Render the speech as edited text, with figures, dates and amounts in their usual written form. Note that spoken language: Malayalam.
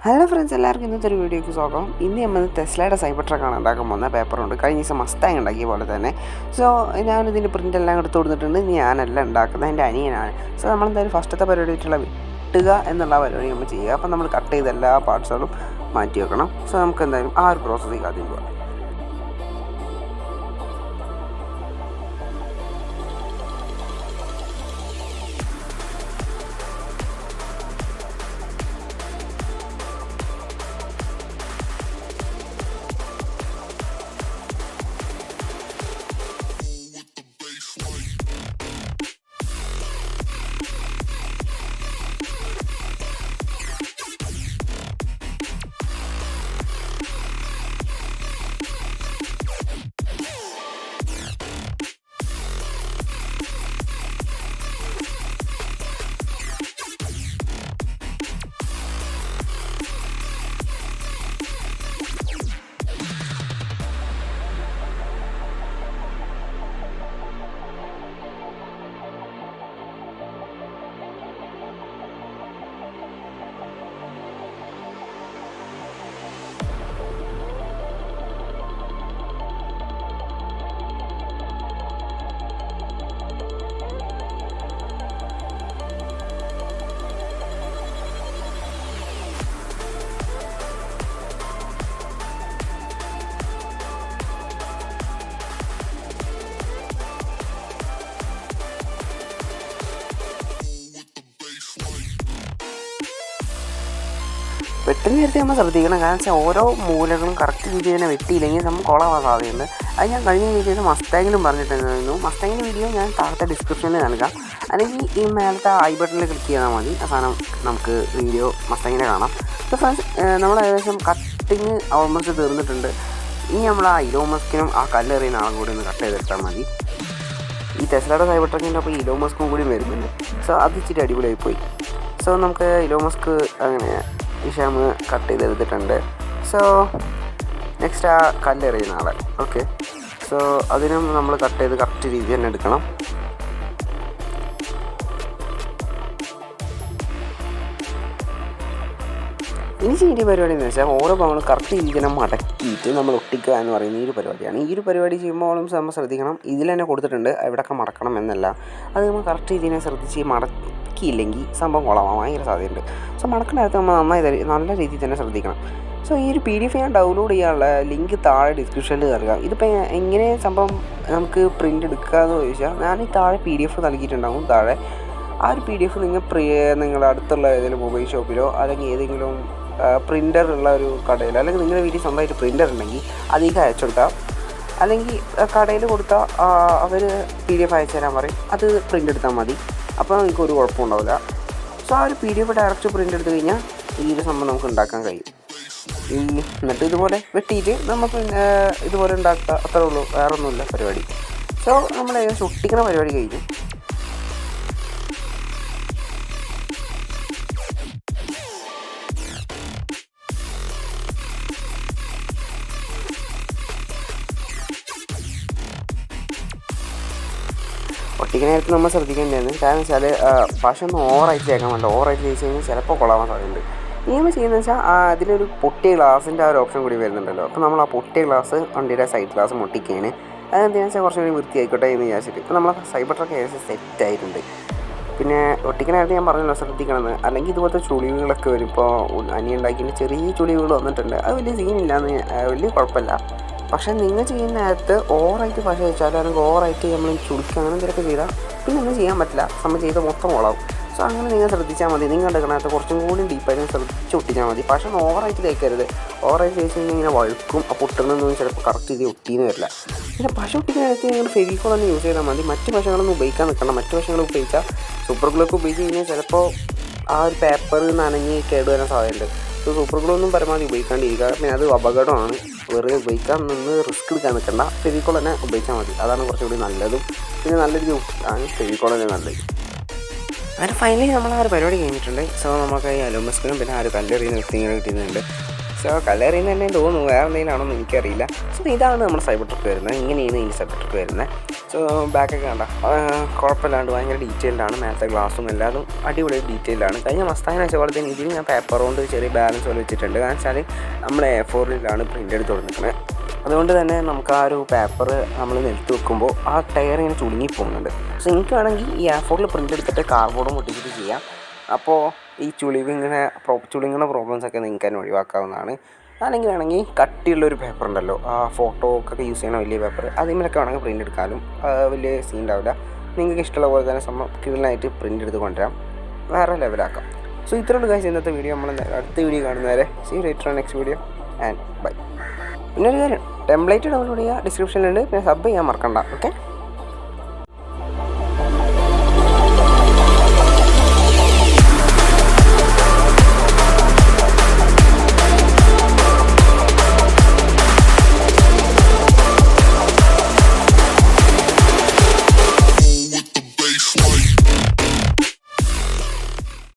ഹലോ ഫ്രണ്ട്സ്, എല്ലാവർക്കും ഇന്നത്തെ ഒരു വീഡിയോയ്ക്ക് സ്വാഗതം. ഇന്ന് നമ്മൾ ടെസ്ലയുടെ സൈബർ ട്രക്കാണ് ഉണ്ടാക്കാൻ പോകുന്നത്. പേപ്പറുണ്ട്. കഴിഞ്ഞ ദിവസം മസ്താങ് ഉണ്ടാക്കിയ പോലെ തന്നെ. സോ ഞാനിതിൻ്റെ പ്രിൻ്റ് എല്ലാം എടുത്ത് കൊടുത്തിട്ടുണ്ട്. ഞാനല്ല ഉണ്ടാക്കുന്നത്, എൻ്റെ അനിയനാണ്. സോ നമ്മളെന്തായാലും ഫസ്റ്റത്തെ പരിപാടി ആയിട്ടുള്ള വെട്ടുക എന്നുള്ള പരിപാടി നമ്മൾ ചെയ്യുക. അപ്പം നമ്മൾ കട്ട് ചെയ്ത എല്ലാ പാർട്സുകളും മാറ്റി വെക്കണം. സോ നമുക്ക് എന്തായാലും ആ ഒരു പ്രോസസ്സിലേക്ക് ആദ്യം പോകാം. വെട്ടുന്ന നേരത്തെ നമ്മൾ ശ്രദ്ധിക്കണം. കാരണം വെച്ചാൽ ഓരോ മൂലകളും കറക്റ്റ് രീതിയിൽ തന്നെ വെട്ടിയില്ലെങ്കിൽ നമ്മൾ കുളമാവാൻ സാധ്യതയുണ്ട്. അത് ഞാൻ കഴിഞ്ഞ വീഡിയോയിൽ മസ്താങ്ങിലും പറഞ്ഞിട്ടുണ്ടായിരുന്നു. മസ്താങ്ങിൻ്റെ വീഡിയോ ഞാൻ താഴത്തെ ഡിസ്ക്രിപ്ഷനിൽ നൽകാം, അല്ലെങ്കിൽ ഈ മേലത്തെ ഐ ബട്ടണിൽ ക്ലിക്ക് ചെയ്താൽ മതി. ആ സാധനം നമുക്ക് വീഡിയോ മസ്താങ്ങിനെ കാണാം. അപ്പോൾ ഫ്രണ്ട്സ്, നമ്മൾ ഏകദേശം കട്ടിങ് ഓൾമോസ്റ്റ് തീർന്നിട്ടുണ്ട്. ഇനി നമ്മൾ ആ ഇലോൺ മസ്കിനും ആ കല്ലെറിയുന്ന ആളും കൂടി ഒന്ന് കട്ട് ചെയ്തെടുത്താൽ മതി. ഈ ടെസ്ലയുടെ സൈബർ ട്രക്കിൻ്റെ അപ്പോൾ ഇലോൺ മസ്കും കൂടി വരുന്നുണ്ട്. സോ അത് ഇച്ചിരി അടിപൊളിയായി പോയി. സോ നമുക്ക് ഇലോൺ മസ്ക് അങ്ങനെ ഷാമ് കട്ട് ചെയ്തെടുത്തിട്ടുണ്ട്. സോ നെക്സ്റ്റ് ആ കല്ലെറിയുന്ന ആളെ. ഓക്കെ, സോ അതിനും നമ്മൾ കട്ട് ചെയ്ത് കറക്റ്റ് രീതി തന്നെ എടുക്കണം. ഇനി ചെയ്യേണ്ട പരിപാടി എന്ന് വെച്ചാൽ ഓരോ ഭാഗങ്ങളും കറക്റ്റ് രീതിയിൽ മടക്കിയിട്ട് നമ്മൾ ഒട്ടിക്കുക എന്ന് പറയുന്ന ഈ ഒരു പരിപാടിയാണ്. ഈ ഒരു പരിപാടി ചെയ്യുമ്പോഴും നമ്മൾ ശ്രദ്ധിക്കണം, ഇതിൽ തന്നെ കൊടുത്തിട്ടുണ്ട് എവിടെയൊക്കെ മടക്കണം എന്നല്ല. അത് നമ്മൾ കറക്റ്റ് രീതിയിൽ ശ്രദ്ധിച്ച് മടക്കിയില്ലെങ്കിൽ സംഭവം കൊള്ളാൻ ഭയങ്കര സാധ്യതയുണ്ട്. സോ മടക്കുന്ന നേരത്ത് നമ്മൾ നല്ല രീതിയിൽ തന്നെ ശ്രദ്ധിക്കണം. സോ ഈ ഒരു PDF ഞാൻ ഡൗൺലോഡ് ചെയ്യാനുള്ള ലിങ്ക് താഴെ ഡിസ്ക്രിപ്ഷനിൽ നൽകാം. ഇതിപ്പോൾ എങ്ങനെ സംഭവം നമുക്ക് പ്രിൻ്റ് എടുക്കുക എന്ന് ചോദിച്ചാൽ, ഞാൻ ഈ താഴെ PDF നൽകിയിട്ടുണ്ടാകും. താഴെ ആ ഒരു PDF നിങ്ങളുടെ അടുത്തുള്ള ഏതെങ്കിലും മൊബൈൽ ഷോപ്പിലോ അല്ലെങ്കിൽ ഏതെങ്കിലും പ്രിൻ്റർ ഉള്ള ഒരു കടയിലോ, അല്ലെങ്കിൽ നിങ്ങളുടെ വീട്ടിൽ സ്വന്തമായിട്ട് പ്രിൻ്റർ ഉണ്ടെങ്കിൽ അതിലേക്ക് അയച്ചു കൊടുത്താൽ, അല്ലെങ്കിൽ കടയിൽ കൊടുത്താൽ അവർ PDF അയച്ചു തരാൻ പറയും. അത് പ്രിൻ്റ് എടുത്താൽ മതി. അപ്പോൾ നിങ്ങൾക്ക് ഒരു കുഴപ്പമുണ്ടാവില്ല. സോ ആ ഒരു PDF ഡയറക്റ്റ് പ്രിൻ്റ് എടുത്തു കഴിഞ്ഞാൽ ഈ ഒരു സംഭവം നമുക്ക് ഉണ്ടാക്കാൻ കഴിയും. എന്നിട്ട് ഇതുപോലെ വെട്ടിയിട്ട് നമുക്ക് ഇതുപോലെ ഉണ്ടാക്കുക, അത്രേ ഉള്ളൂ. വേറെ ഒന്നുമില്ല പരിപാടി. സോ നമ്മൾ ഏകദേശം ഒട്ടിക്കുന്ന പരിപാടി കഴിഞ്ഞു. ഒട്ടിക്കുന്ന നേരത്ത് നമ്മൾ ശ്രദ്ധിക്കേണ്ടതാണ്. കാരണം വെച്ചാൽ പശ ഒന്ന് ഓവറായിട്ട് തേക്കാൻ വേണ്ട. ഓവറായിട്ട് തേച്ച് കഴിഞ്ഞാൽ ചിലപ്പോൾ കൊള്ളാൻ സാധ്യതയുണ്ട്. നമ്മൾ ചെയ്യുന്നത് വെച്ചാൽ അതിലൊരു പൊട്ടിയ ഗ്ലാസിൻ്റെ ആ ഒരു ഓപ്ഷൻ കൂടി വരുന്നുണ്ടല്ലോ. അപ്പോൾ നമ്മൾ ആ പൊട്ടിയ ഗ്ലാസ് വണ്ടിയുടെ സൈഡ് ഗ്ലാസ് ഒട്ടിക്കുകയാണ്. അതെന്താണെന്ന് വെച്ചാൽ കുറച്ചും കൂടി വൃത്തിയായിക്കോട്ടെ എന്ന് വിചാരിച്ചിട്ട്. ഇപ്പോൾ നമ്മൾ സൈബർ ട്രക്ക് ഏകദേശം സെറ്റായിട്ടുണ്ട്. പിന്നെ ഒട്ടിക്കുന്ന നേരത്തെ ഞാൻ പറഞ്ഞല്ലോ ശ്രദ്ധിക്കണമെന്ന്. അല്ലെങ്കിൽ ഇതുപോലത്തെ ചുളിവുകളൊക്കെ വരും. ഇപ്പോൾ അനിയൻ ഉണ്ടാക്കിയിട്ട് ചെറിയ ചുളിവുകൾ വന്നിട്ടുണ്ട്. അത് വലിയ സീനില്ലാന്ന്, വലിയ കുഴപ്പമില്ല. പക്ഷേ നിങ്ങൾ ചെയ്യുന്ന നേരത്ത് ഓവറായിട്ട് പശ വെച്ചാലോ അല്ലെങ്കിൽ ഓവറായിട്ട് നമ്മൾ ചുളിക്കുക അങ്ങനെ എന്തെങ്കിലുമൊക്കെ ചെയ്താൽ പിന്നെ ഒന്നും ചെയ്യാൻ പറ്റില്ല. നമ്മൾ ചെയ്ത് മൊത്തം കൊള്ളാവും. സോ അങ്ങനെ നിങ്ങൾ ശ്രദ്ധിച്ചാൽ മതി. നിങ്ങൾ എടുക്കണത് കുറച്ചും കൂടി ഡീപ്പായിട്ട് ശ്രദ്ധിച്ച് ഒട്ടിച്ചാൽ മതി. പക്ഷേ ഓവറായിട്ട് തേക്കരുത്. ഓവറായിട്ട് തേച്ച് കഴിഞ്ഞാൽ ഇങ്ങനെ വഴുക്കും. ആ പൊട്ടുന്നതൊന്നും ചിലപ്പോൾ കറക്റ്റ് ചെയ്ത് ഒട്ടിയെന്ന് വരില്ല. പിന്നെ പശ ഒട്ടിക്കുന്ന നേരത്ത് നിങ്ങൾ ഫെവിക്കോൾ തന്നെ യൂസ് ചെയ്താൽ മതി. മറ്റ് പശകളൊന്നും ഉപയോഗിക്കാൻ നിൽക്കണം. മറ്റ് പശകൾ ഉപയോഗിച്ചാൽ സൂപ്പർ ഗ്ലൂക്ക് ഉപയോഗിച്ച് കഴിഞ്ഞാൽ ചിലപ്പോൾ ആ ഒരു പേപ്പർ നനഞ്ഞ് കേടുവരാൻ സാധ്യതയുണ്ട്. സോ സൂപ്പർ ഗ്ലൂ ഒന്നും പരമാവധി ഉപയോഗിക്കാണ്ടിരിക്കുക. പിന്നെ അത് അപകടമാണ്. വെറുതെ ഉപയോഗിക്കാൻ നിന്ന് റിസ്ക് എടുക്കാൻ നിൽക്കണ്ട. ഫെവിക്കോൾ തന്നെ ഉപയോഗിച്ചാൽ മതി. അതാണ് കുറച്ചുകൂടി നല്ലതും. പിന്നെ നല്ലൊരു ആണ് ഫെവിക്കോൾ തന്നെ നല്ലത്. അങ്ങനെ ഫൈനലി നമ്മൾ ആ ഒരു പരിപാടി കഴിഞ്ഞിട്ടുണ്ട്. സോ നമുക്ക് ഈ ഇലോൺ മസ്കിനും പിന്നെ ആ ഒരു കല്ലെറിയുന്ന വ്യക്തികളെ കിട്ടുന്നുണ്ട്. സോ സോ കളർ ചെയ്യുന്ന തന്നെ തോന്നുന്നു, വേറെ എന്തെങ്കിലും ആണോ എന്ന് എനിക്കറിയില്ല. സോ ഇതാണ് നമ്മുടെ സൈബർ ട്രക്ക് വരുന്നത്, ഇങ്ങനെയാണ് ഈ സൈബർ ട്രക്ക് വരുന്നത്. സോ ബാക്കൊക്കെ കണ്ട കുഴപ്പമില്ലാണ്ട് ഭയങ്കര ഡീറ്റെയിൽഡാണ്, മേലത്തെ ഗ്ലാസും എല്ലാതും അടിപൊളി ഡീറ്റെയിൽഡാണ്. കഴിഞ്ഞ മസ്താങ്ങിനെ വെച്ച പോലെ തന്നെ ഇതിൽ ഞാൻ പേപ്പർ കൊണ്ട് ചെറിയ ബാലൻസ് പോലെ വെച്ചിട്ടുണ്ട്. കാരണം വെച്ചാൽ നമ്മൾ A4 പ്രിൻ്റ് എടുത്ത് കൊടുക്കുന്നത്. അതുകൊണ്ട് തന്നെ നമുക്ക് ആ ഒരു പേപ്പർ നമ്മൾ നിലത്ത് വെക്കുമ്പോൾ ആ ടയർ ഇങ്ങനെ ചുളുങ്ങി പോകുന്നുണ്ട്. സോ എനിക്ക് വേണമെങ്കിൽ ഈ A4 പ്രിൻ്റ് എടുത്തിട്ട് കാർഡ്ബോർഡും ഒട്ടിച്ചിട്ട് ചെയ്യാം. അപ്പോൾ ഈ ചുളുങ്ങുന്ന പ്രോബ്ലംസൊക്കെ നിങ്ങൾക്ക് തന്നെ ഒഴിവാക്കാവുന്നതാണ്. അല്ലെങ്കിൽ വേണമെങ്കിൽ കട്ടിയുള്ളൊരു പേപ്പർ ഉണ്ടല്ലോ, ആ ഫോട്ടോക്കൊക്കെ യൂസ് ചെയ്യണ വലിയ പേപ്പർ, അതിന്മേലൊക്കെ വേണമെങ്കിൽ പ്രിൻ്റ് എടുക്കാനും വലിയ സീൻ ഉണ്ടാവില്ല. നിങ്ങൾക്ക് ഇഷ്ടമുള്ള പോലെ തന്നെ ക്ലീനായിട്ട് പ്രിൻ്റ് എടുത്ത് കൊണ്ടുവരാം, വേറെ ലെവലാക്കാം. സോ ഇത്രയുള്ള കാര്യം ഇന്നത്തെ വീഡിയോ. നമ്മൾ അടുത്ത വീഡിയോ കാണുന്നവരെ see later on next video and bye. പിന്നെ ഒരു കാര്യം, ടെംപ്ലേറ്റ് ഡൗൺലോഡ് ചെയ്യുക, ഡിസ്ക്രിപ്ഷനിലുണ്ട്. പിന്നെ സബ് ചെയ്യാൻ മറക്കണ്ട. ഓക്കെ.